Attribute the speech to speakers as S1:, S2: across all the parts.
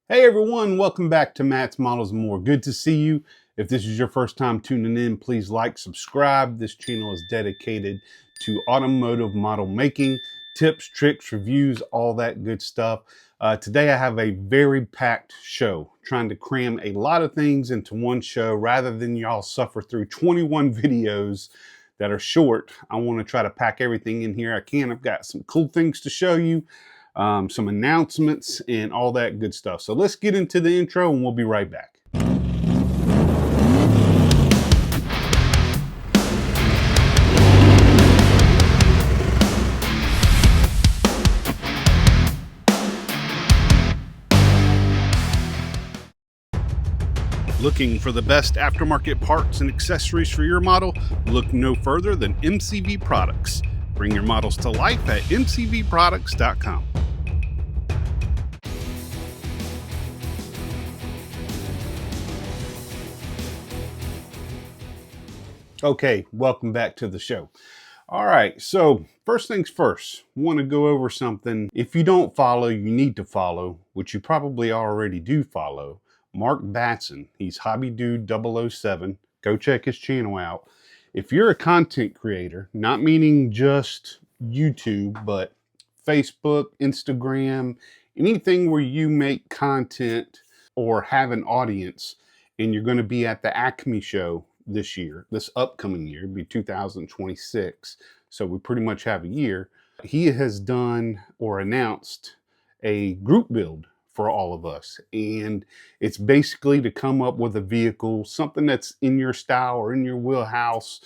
S1: Hey everyone, welcome back to Matt's Models and More. Good to see you. If this is your first time tuning in, please like, subscribe. This channel is dedicated to automotive model making, tips, tricks, reviews, all that good stuff. Today I have a very packed show, trying to cram a lot of things into one show rather than y'all suffer through 21 videos that are short. I want to try to pack everything in here I can. I've got some cool things to show you. Some announcements and all that good stuff. So let's get into the intro and we'll be right back. Looking for the best aftermarket parts and accessories for your model? Look no further than MCV Products. Bring your models to life at mcvproducts.com. Okay, welcome back to the show. All right, so first things first, want to go over something. If you don't follow, you need to follow, which you probably already do follow, Mark Batson. He's Hobby Dude 007. Go check his channel out. If you're a content creator, not meaning just YouTube, but Facebook, Instagram, anything where you make content or have an audience, and you're going to be at the Acme show this year, this upcoming year, it'd be 2026. So we pretty much have a year. He has done or announced a group build for all of us. And it's basically to come up with a vehicle, something that's in your style or in your wheelhouse,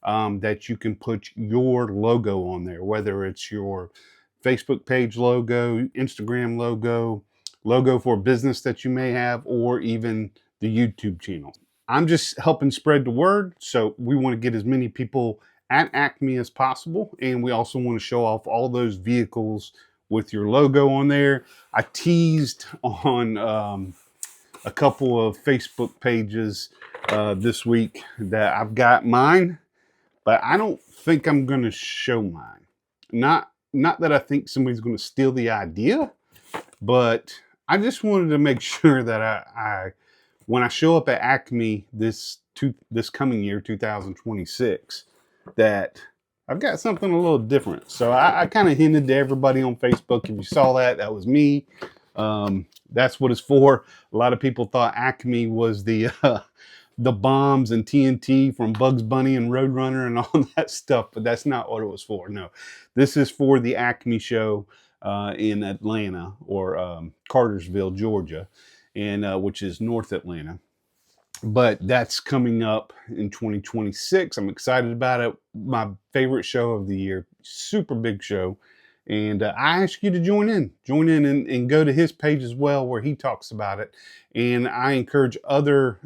S1: that you can put your logo on there, whether it's your Facebook page logo, Instagram logo, logo for a business that you may have, or even the YouTube channel. I'm just helping spread the word. So we want to get as many people at Acme as possible. And we also want to show off all those vehicles with your logo on there. I teased on a couple of Facebook pages this week that I've got mine, but I don't think I'm going to show mine. Not that I think somebody's going to steal the idea, but I just wanted to make sure that I when I show up at Acme this coming year, 2026, that I've got something a little different. So I kind of hinted to everybody on Facebook. If you saw that, that was me. That's what it's for. A lot of people thought Acme was the bombs and TNT from Bugs Bunny and Roadrunner and all that stuff, but that's not what it was for. No, this is for the Acme show in Atlanta, or Cartersville, Georgia, and which is North Atlanta. But that's coming up in 2026. I'm excited about it. My favorite show of the year, super big show. And I ask you to join in and go to his page as well, where he talks about it. And I encourage other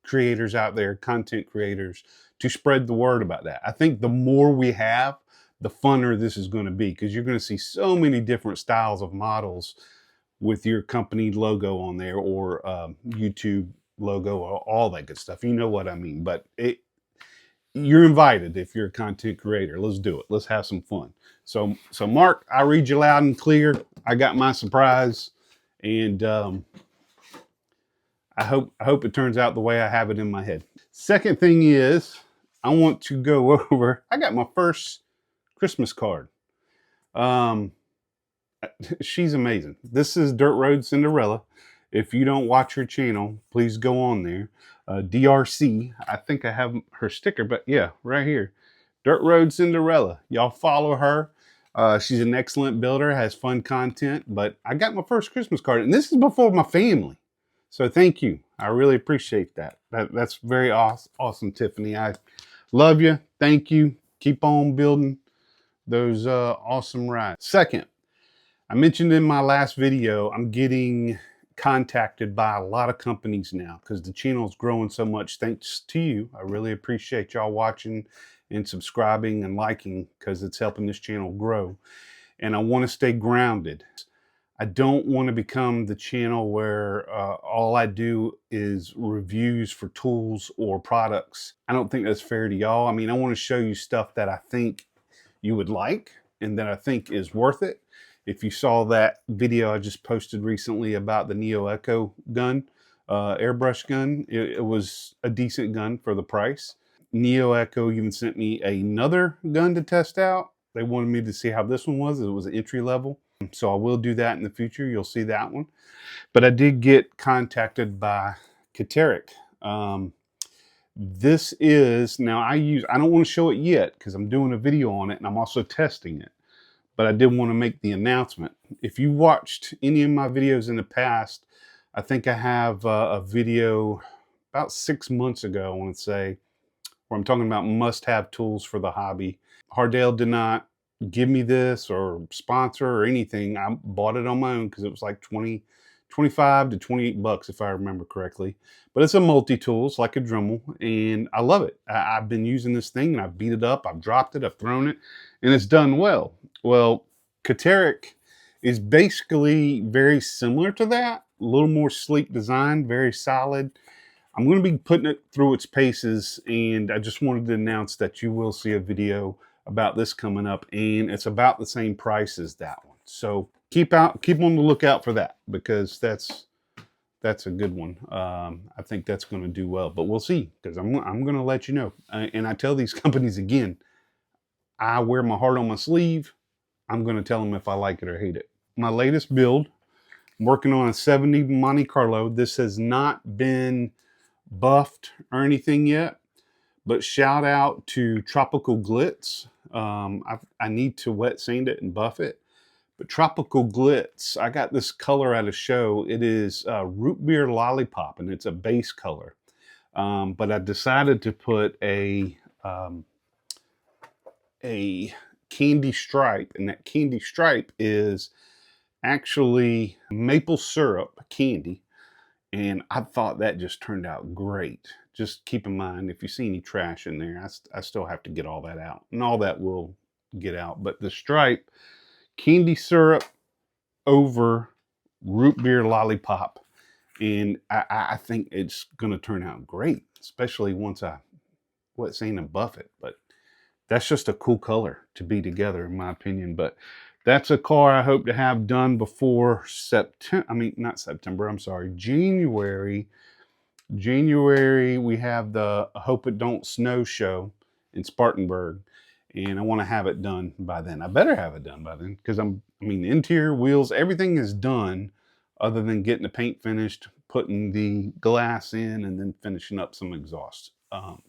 S1: creators out there, content creators, to spread the word about that. I think the more we have, the funner this is going to be, because you're going to see so many different styles of models with your company logo on there, or YouTube logo, or all that good stuff. You know what I mean. But you're invited if you're a content creator. Let's do it. Let's have some fun. So Mark, I read you loud and clear. I got my surprise, and I hope it turns out the way I have it in my head. Second thing is, I want to go over. I got my first Christmas card. She's amazing. This is Dirt Road Cinderella. If you don't watch her channel, please go on there. DRC. I think I have her sticker, but yeah, right here. Dirt Road Cinderella. Y'all follow her. She's an excellent builder, has fun content, but I got my first Christmas card, and this is before my family. So thank you. I really appreciate that. That's very awesome, Tiffany. I love you. Thank you. Keep on building those awesome rides. Second, I mentioned in my last video, I'm getting contacted by a lot of companies now because the channel is growing so much thanks to you. I really appreciate y'all watching and subscribing and liking, because it's helping this channel grow. And I want to stay grounded. I don't want to become the channel where all I do is reviews for tools or products. I don't think that's fair to y'all. I mean, I want to show you stuff that I think you would like and that I think is worth it. If you saw that video I just posted recently about the Neo Echo gun, airbrush gun, it was a decent gun for the price. Neo Echo even sent me another gun to test out. They wanted me to see how this one was. It was an entry level. So I will do that in the future. You'll see that one. But I did get contacted by Kateric. This is, now I don't want to show it yet because I'm doing a video on it and I'm also testing it. But I did want to make the announcement. If you watched any of my videos in the past, I think I have a video about 6 months ago, I want to say, where I'm talking about must-have tools for the hobby. Hardale did not give me this or sponsor or anything. I bought it on my own because it was like 25 to 28 bucks if I remember correctly. But it's a multi-tool, it's like a Dremel, and I love it. I've been using this thing and I've beat it up, I've dropped it, I've thrown it, and it's done well. Well, Kateric is basically very similar to that, a little more sleek design, very solid. I'm going to be putting it through its paces, and I just wanted to announce that you will see a video about this coming up, and it's about the same price as that one. So keep on the lookout for that, because that's a good one. I think that's going to do well, but we'll see, because I'm going to let you know. And I tell these companies again, I wear my heart on my sleeve. I'm going to tell them if I like it or hate it. My latest build, I'm working on a 70 Monte Carlo. This has not been buffed or anything yet, but shout out to Tropical Glitz. I need to wet sand it and buff it. But Tropical Glitz, I got this color at a show. It is root beer lollipop, and it's a base color. But I decided to put a candy stripe, and that candy stripe is actually maple syrup candy. And I thought that just turned out great. Just keep in mind, if you see any trash in there, I still have to get all that out. And all that will get out. But the stripe, candy syrup over root beer lollipop. And I think it's going to turn out great, especially once I wet sand and buff it. But that's just a cool color to be together, in my opinion. But that's a car I hope to have done before January. January, we have the Hope It Don't Snow show in Spartanburg, and I want to have it done by then. I better have it done by then, because interior, wheels, everything is done other than getting the paint finished, putting the glass in, and then finishing up some exhaust.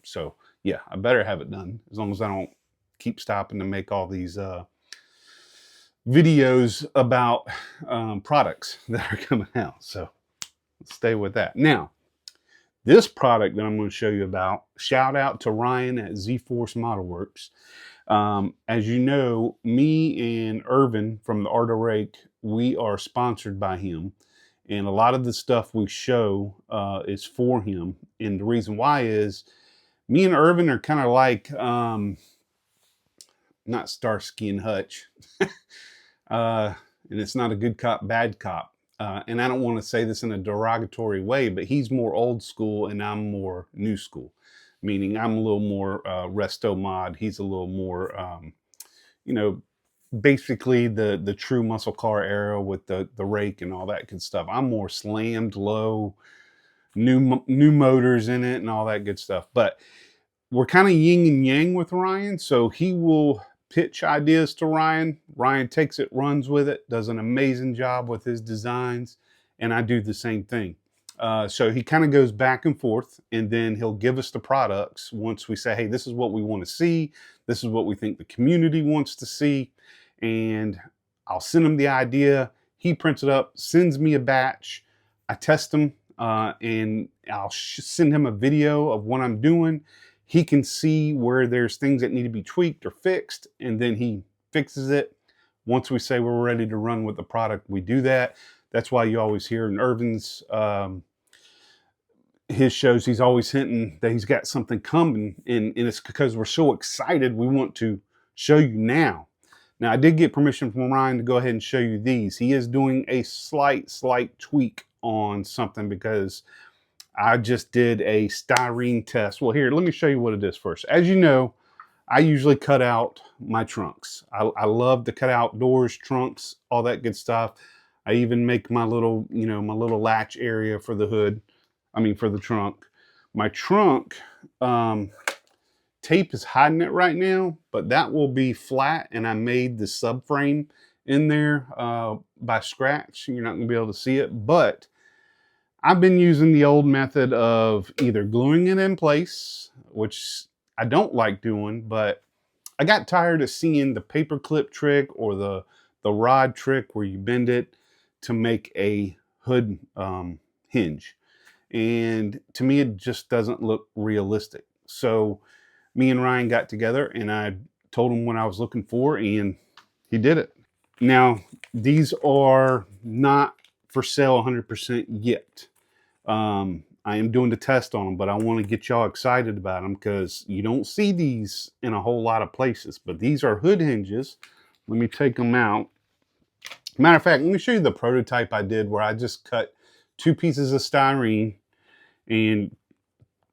S1: So yeah, I better have it done, as long as I don't keep stopping to make all these videos about products that are coming out. So let's stay with that. Now, this product that I'm going to show you about, shout out to Ryan at ZForce Modelworx. As you know, me and Irvin from the Art of Rake, we are sponsored by him. And a lot of the stuff we show is for him. And the reason why is, me and Irvin are kind of like, not Starsky and Hutch. And it's not a good cop, bad cop. And I don't want to say this in a derogatory way, but he's more old school and I'm more new school. Meaning I'm a little more resto mod. He's a little more, basically the true muscle car era with the rake and all that good stuff. I'm more slammed, low, new motors in it and all that good stuff. But we're kind of yin and yang with Ryan. So he will pitch ideas to Ryan. Ryan takes it, runs with it, does an amazing job with his designs, and I do the same thing. So he kind of goes back and forth, and then he'll give us the products once we say, hey, this is what we want to see. This is what we think the community wants to see. And I'll send him the idea. He prints it up, sends me a batch. I test them, and I'll send him a video of what I'm doing. He can see where there's things that need to be tweaked or fixed, and then he fixes it. Once we say we're ready to run with the product, we do that. That's why you always hear in Irvin's his shows, he's always hinting that he's got something coming, and it's because we're so excited we want to show you now. Now, I did get permission from Ryan to go ahead and show you these. He is doing a slight tweak on something because I just did a styrene test. Well, here, let me show you what it is first. As you know, I usually cut out my trunks. I love to cut out doors, trunks, all that good stuff. I even make my little, you know, my little latch area for the hood. I mean, for the trunk. My trunk, tape is hiding it right now, but that will be flat, and I made the subframe in there by scratch. You're not gonna be able to see it, but I've been using the old method of either gluing it in place, which I don't like doing, but I got tired of seeing the paper clip trick or the rod trick where you bend it to make a hood hinge. And to me, it just doesn't look realistic. So me and Ryan got together and I told him what I was looking for, and he did it. Now, these are not for sale 100% yet. I am doing the test on them, but I want to get y'all excited about them because you don't see these in a whole lot of places. But these are hood hinges. Let me take them out. Matter of fact, let me show you the prototype I did where I just cut 2 pieces of styrene and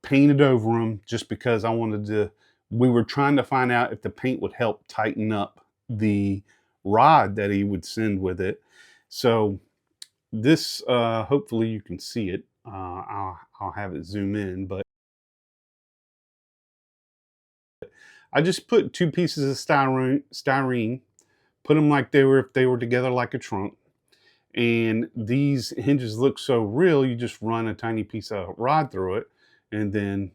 S1: painted over them just because I wanted to, we were trying to find out if the paint would help tighten up the rod that he would send with it. So this, hopefully you can see it. I'll have it zoom in, but I just put 2 pieces of styrene, put them like they were, if they were together like a trunk. And these hinges look so real, you just run a tiny piece of rod through it and then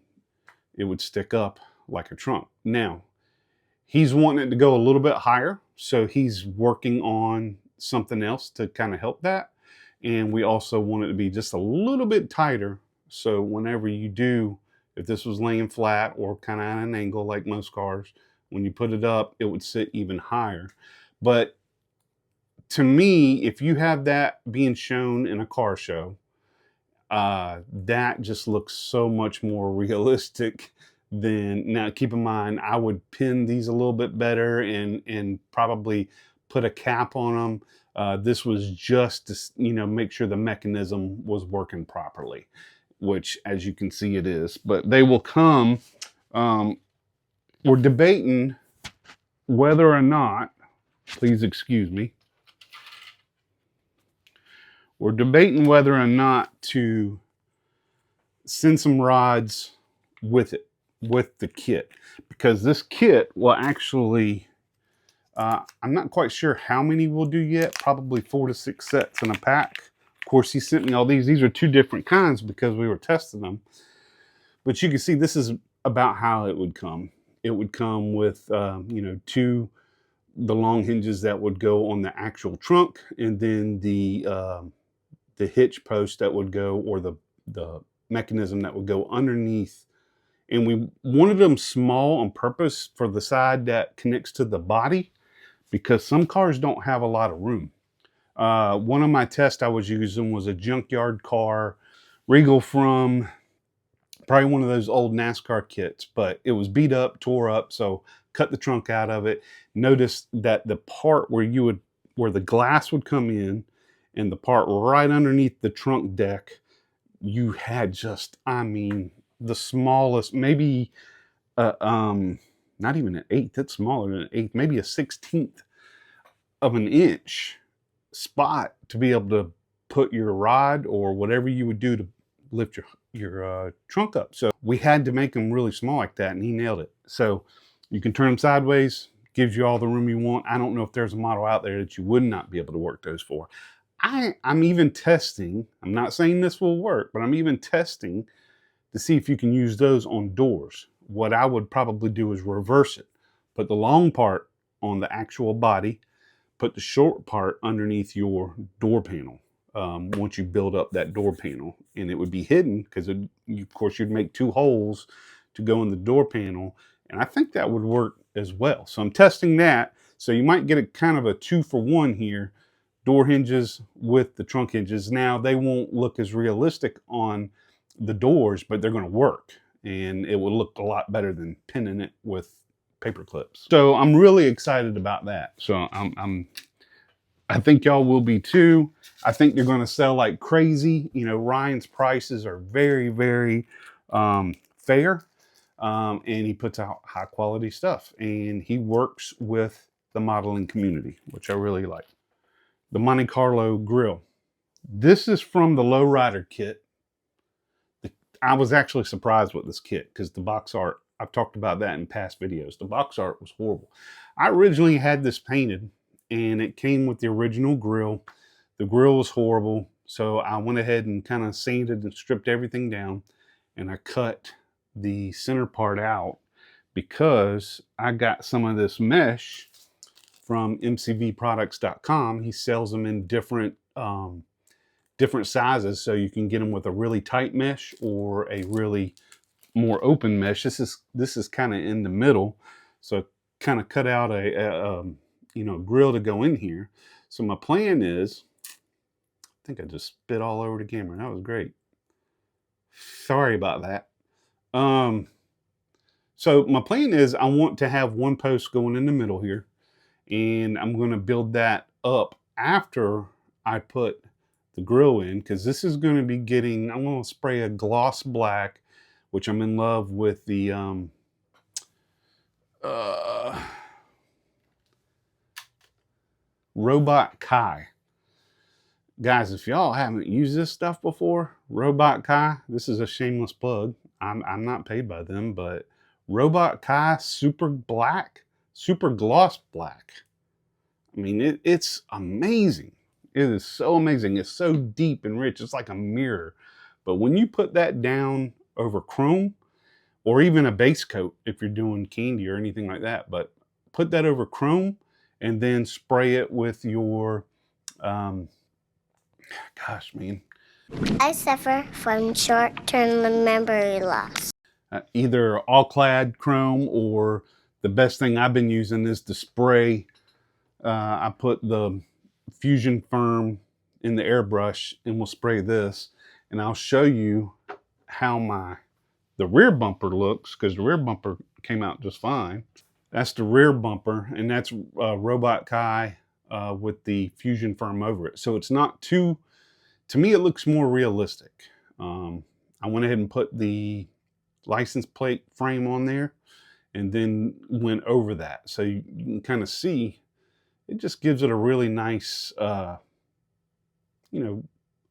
S1: it would stick up like a trunk. Now, he's wanting it to go a little bit higher, so he's working on something else to kind of help that. And we also want it to be just a little bit tighter, so whenever you do, if this was laying flat or kind of at an angle like most cars, when you put it up, it would sit even higher. But to me, if you have that being shown in a car show, that just looks so much more realistic than, now keep in mind, I would pin these a little bit better and probably put a cap on them. This was just to, you know, make sure the mechanism was working properly, which as you can see it is, but they will come. We're debating whether or not, please excuse me, we're debating whether or not to send some rods with it, with the kit, because this kit will actually, I'm not quite sure how many we'll do yet, probably 4 to 6 sets in a pack. Of course, he sent me all these. These are 2 different kinds because we were testing them. But you can see this is about how it would come. It would come with, you know, the long hinges that would go on the actual trunk, and then the hitch post that would go, or the mechanism that would go underneath. And we wanted them small on purpose for the side that connects to the body, because some cars don't have a lot of room. One of my tests I was using was a junkyard car, Regal, from probably one of those old NASCAR kits, but it was beat up, tore up, so cut the trunk out of it. Notice that the part where the glass would come in, and the part right underneath the trunk deck, you had just, I mean, the smallest, maybe not even an eighth, it's smaller than an eighth, maybe a 16th of an inch spot to be able to put your rod or whatever you would do to lift your trunk up. So we had to make them really small like that, and he nailed it. So you can turn them sideways, gives you all the room you want. I don't know if there's a model out there that you would not be able to work those for. I'm even testing, I'm not saying this will work, but I'm even testing to see if you can use those on doors. What I would probably do is reverse it. Put the long part on the actual body, put the short part underneath your door panel. Once you build up that door panel, and it would be hidden because of course you'd make 2 holes to go in the door panel, and I think that would work as well. So I'm testing that. So you might get a kind of a 2-for-1 here. Door hinges with the trunk hinges. Now they won't look as realistic on the doors, but they're going to work, and it will look a lot better than pinning it with paper clips. So I'm really excited about that. So I think y'all will be too. I think they're going to sell like crazy. You know, Ryan's prices are very, very fair. and he puts out high quality stuff, and he works with the modeling community, which I really like. The Monte Carlo grill. This is from the Lowrider kit. I was actually surprised with this kit because the box art, I've talked about that in past videos. The box art was horrible. I originally had this painted and it came with the original grill. The grill was horrible. So I went ahead and kind of sanded and stripped everything down, and I cut the center part out because I got some of this mesh from mcvproducts.com. He sells them in different sizes, so you can get them with a really tight mesh or a really more open mesh. This is kind of in the middle, so kind of cut out a grill to go in here. So my plan is, I think I just spit all over the camera. That was great. Sorry about that. So my plan is I want to have one post going in the middle here, and I'm going to build that up after I put the grill in, because this is going to be getting, I'm going to spray a gloss black, which I'm in love with the Robot Kai. Guys, if y'all haven't used this stuff before, Robot Kai, this is a shameless plug. I'm not paid by them, but Robot Kai Super Black, Super Gloss Black. I mean, it's amazing. It is so amazing. It's so deep and rich. It's like a mirror. But when you put that down over chrome, or even a base coat if you're doing candy or anything like that, but put that over chrome and then spray it with your, gosh, man.
S2: I suffer from short-term memory loss.
S1: Either all-clad chrome, or the best thing I've been using is the spray. I put the Fusion Firm in the airbrush, and we'll spray this, and I'll show you how the rear bumper looks, because the rear bumper came out just fine. That's the rear bumper, and that's Robot Kai with the Fusion Firm over it. So it's not too, to me it looks more realistic. I went ahead and put the license plate frame on there and then went over that, so you can kind of see it just gives it a really nice a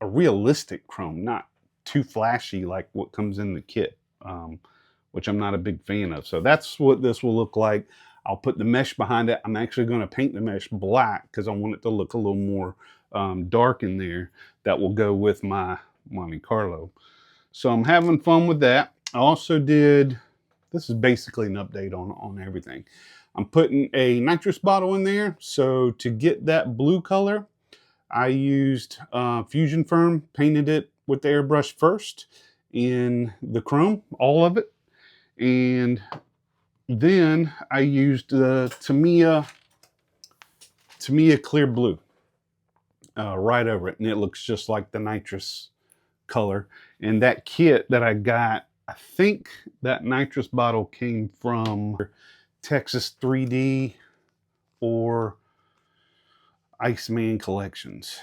S1: realistic chrome, not too flashy like what comes in the kit, which I'm not a big fan of. So that's what this will look like. I'll put the mesh behind it. I'm actually going to paint the mesh black because I want it to look a little more dark in there. That will go with my Monte Carlo. So I'm having fun with that. I also did, this is basically an update on everything. I'm putting a nitrous bottle in there. So to get that blue color, I used Fusion Firm, painted it with the airbrush first in the chrome, all of it. And then I used the Tamiya Clear Blue right over it. And it looks just like the nitrous color. And that kit that I got, I think that nitrous bottle came from Texas 3D or Iceman Collections,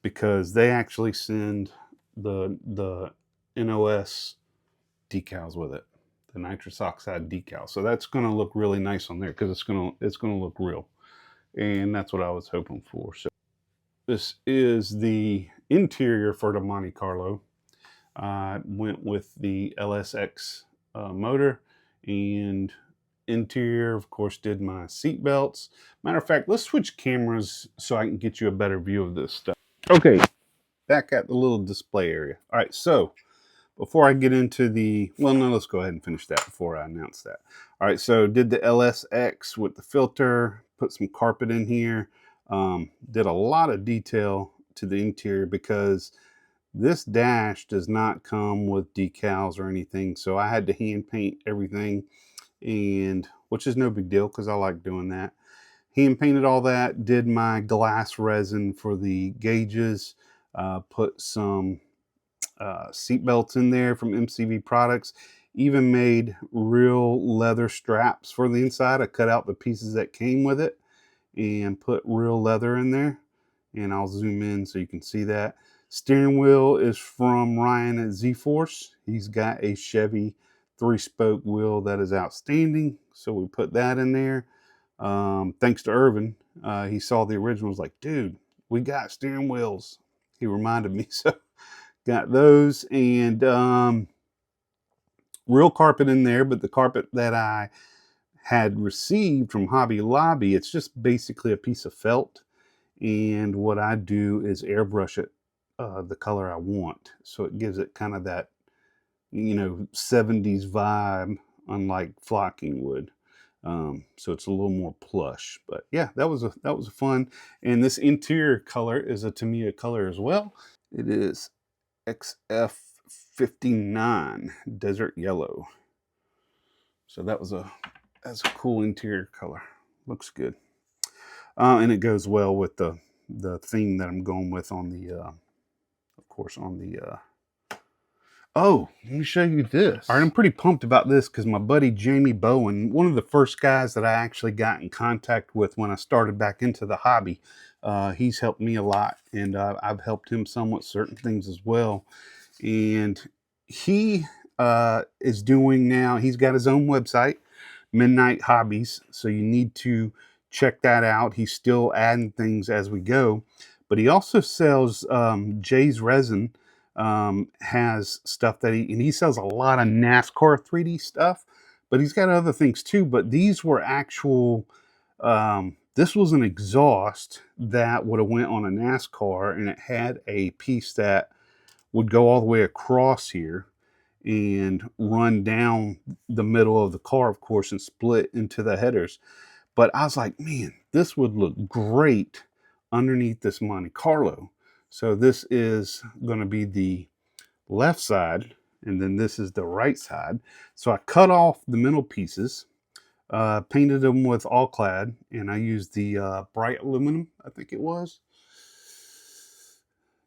S1: because they actually send the NOS decals with it, the nitrous oxide decal. So that's going to look really nice on there because it's going to look real, and that's what I was hoping for. So this is the interior for the Monte Carlo. I went with the LSX motor, and interior, of course, did my seat belts. Matter of fact, let's switch cameras so I can get you a better view of this stuff. Okay, back at the little display area. All right, so before I get into let's go ahead and finish that before I announce that. All right, so did the LSX with the filter, put some carpet in here, did a lot of detail to the interior because this dash does not come with decals or anything, so I had to hand paint everything, and which is no big deal because I like doing that. Hand painted all that, did my glass resin for the gauges, put some seat belts in there from MCV Products, even made real leather straps for the inside. I cut out the pieces that came with it and put real leather in there, and I'll zoom in so you can see that. Steering wheel is from Ryan at ZForce. He's got a Chevy 3-spoke wheel that is outstanding. So we put that in there. Thanks to Irvin. He saw the original, was like, dude, we got steering wheels. He reminded me, so got those. And real carpet in there, but the carpet that I had received from Hobby Lobby, it's just basically a piece of felt. And what I do is airbrush it the color I want. So it gives it kind of that, 70s vibe, unlike flocking wood. So it's a little more plush. But yeah, that was a fun. And this interior color is a Tamiya color as well. It is XF59 Desert Yellow. So that's a cool interior color. Looks good. And it goes well with the theme that I'm going with on the, of course, on the, oh, let me show you this. All right, I'm pretty pumped about this because my buddy Jamie Bowen, one of the first guys that I actually got in contact with when I started back into the hobby, he's helped me a lot, and I've helped him some with certain things as well. And he is doing now, he's got his own website, Midnight Hobbies, so you need to check that out. He's still adding things as we go, but he also sells Jay's Resin. Has stuff that he sells a lot of NASCAR 3D stuff, but he's got other things too. But these were actual, this was an exhaust that would have went on a NASCAR, and it had a piece that would go all the way across here and run down the middle of the car, of course, and split into the headers. But I was like, man, this would look great underneath this Monte Carlo. So this is going to be the left side, and then this is the right side. So I cut off the middle pieces, painted them with all clad, and I used the bright aluminum, I think it was.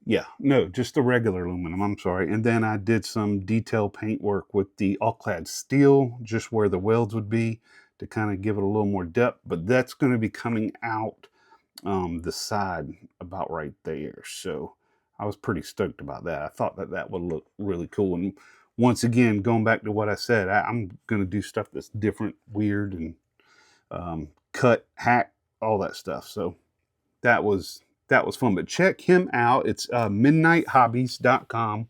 S1: Yeah, no, just the regular aluminum, I'm sorry. And then I did some detail paint work with the all clad steel, just where the welds would be, to kind of give it a little more depth. But that's going to be coming out the side about right there. So I was pretty stoked about that. I thought that would look really cool. And once again, going back to what I said, I'm going to do stuff that's different, weird, and cut, hack, all that stuff. So that was fun. But check him out. It's midnighthobbies.com,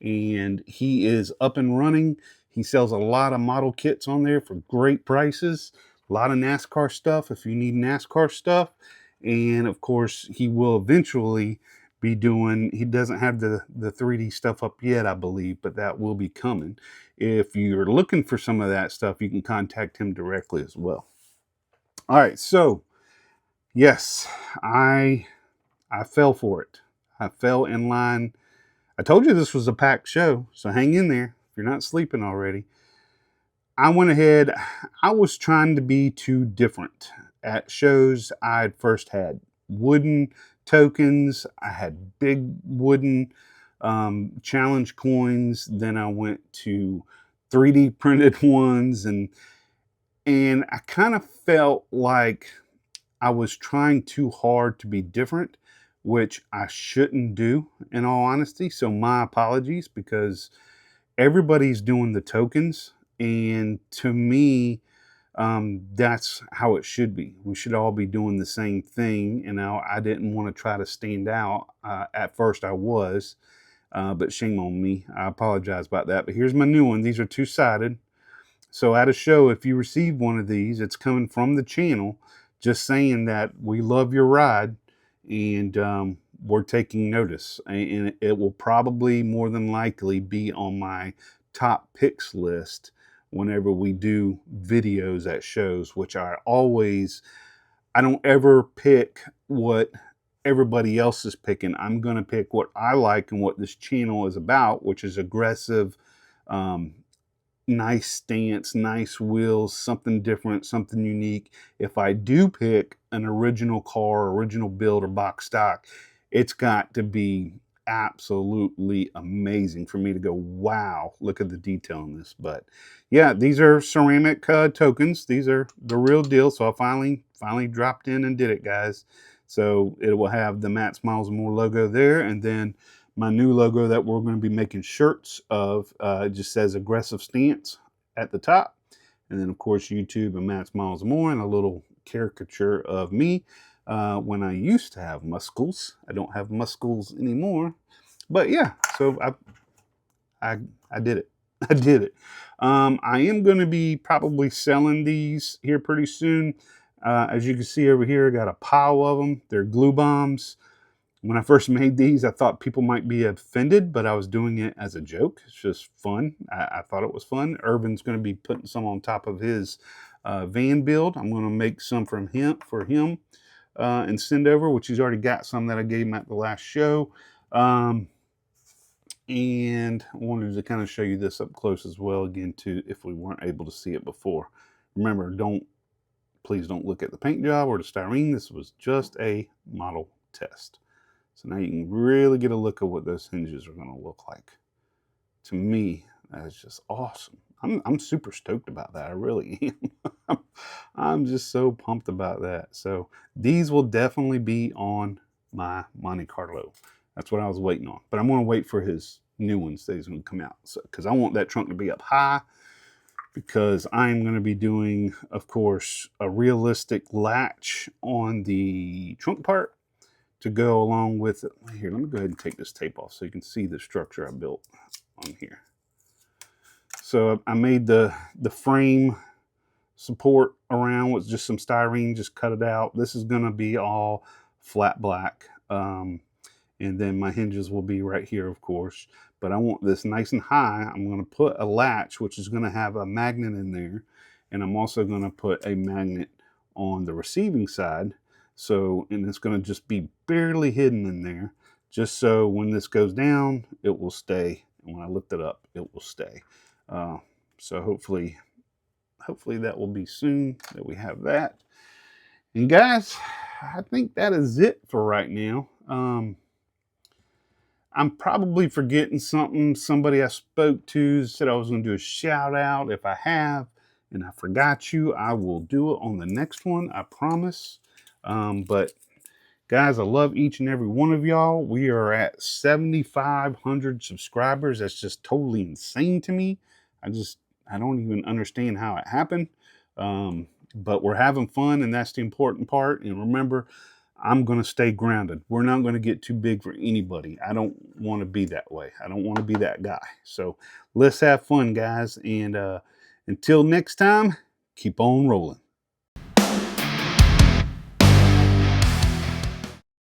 S1: and he is up and running. He sells a lot of model kits on there for great prices. A lot of NASCAR stuff if you need NASCAR stuff. And of course, he will eventually be doing, he doesn't have the 3D stuff up yet, I believe, but that will be coming. If you're looking for some of that stuff, you can contact him directly as well. All right, so yes, I fell for it. I fell in line. I told you this was a packed show, so hang in there if you're not sleeping already. I went ahead, I was trying to be too different. At shows, I'd first had wooden tokens, I had big wooden challenge coins, then I went to 3D printed ones, and I kind of felt like I was trying too hard to be different, which I shouldn't do, in all honesty. So my apologies, because everybody's doing the tokens, and to me, that's how it should be. We should all be doing the same thing. And now I didn't want to try to stand out. At first I was, but shame on me. I apologize about that. But here's my new one. These are two-sided. So at a show, if you receive one of these, it's coming from the channel, just saying that we love your ride, and we're taking notice. And it will probably more than likely be on my top picks list whenever we do videos at shows, which I don't ever pick what everybody else is picking. I'm going to pick what I like and what this channel is about, which is aggressive, nice stance, nice wheels, something different, something unique. If I do pick an original car, original build, or box stock, it's got to be absolutely amazing for me to go, wow, look at the detail in this. But yeah, these are ceramic tokens. These are the real deal. So I finally dropped in and did it, guys. So it will have the Matt Smiles and More logo there, and then my new logo that we're going to be making shirts of, just says aggressive stance at the top. And then, of course, YouTube and Matt's Models and More, and a little caricature of me when I used to have muscles. I don't have muscles anymore. But yeah, so I did it. I did it. I am going to be probably selling these here pretty soon. As you can see over here, I got a pile of them. They're glue bombs. When I first made these, I thought people might be offended, but I was doing it as a joke. It's just fun. I thought it was fun. Irvin's going to be putting some on top of his van build. I'm going to make some for him and send over, which he's already got some that I gave him at the last show. And I wanted to kind of show you this up close as well, again, too, if we weren't able to see it before. Remember, please don't look at the paint job or the styrene. This was just a model test. So now you can really get a look at what those hinges are going to look like. To me, that is just awesome. I'm super stoked about that. I really am. I'm just so pumped about that. So these will definitely be on my Monte Carlo. That's what I was waiting on. But I'm going to wait for his new ones that he's going to come out. So, because I want that trunk to be up high. Because I'm going to be doing, of course, a realistic latch on the trunk part to go along with it. Here, let me go ahead and take this tape off so you can see the structure I built on here. So I made the frame support around with just some styrene, just cut it out. This is going to be all flat black. And then my hinges will be right here, of course. But I want this nice and high. I'm going to put a latch, which is going to have a magnet in there. And I'm also going to put a magnet on the receiving side. So, and it's going to just be barely hidden in there. Just so when this goes down, it will stay. And when I lift it up, it will stay. So hopefully that will be soon that we have that. And guys, I think that is it for right now. I'm probably forgetting something. Somebody I spoke to said I was going to do a shout out. If I have and I forgot you, I will do it on the next one. I promise. But guys, I love each and every one of y'all. We are at 7,500 subscribers. That's just totally insane to me. I don't even understand how it happened. But we're having fun, and that's the important part. And remember, I'm going to stay grounded. We're not going to get too big for anybody. I don't want to be that way. I don't want to be that guy. So let's have fun, guys. And until next time, keep on rolling.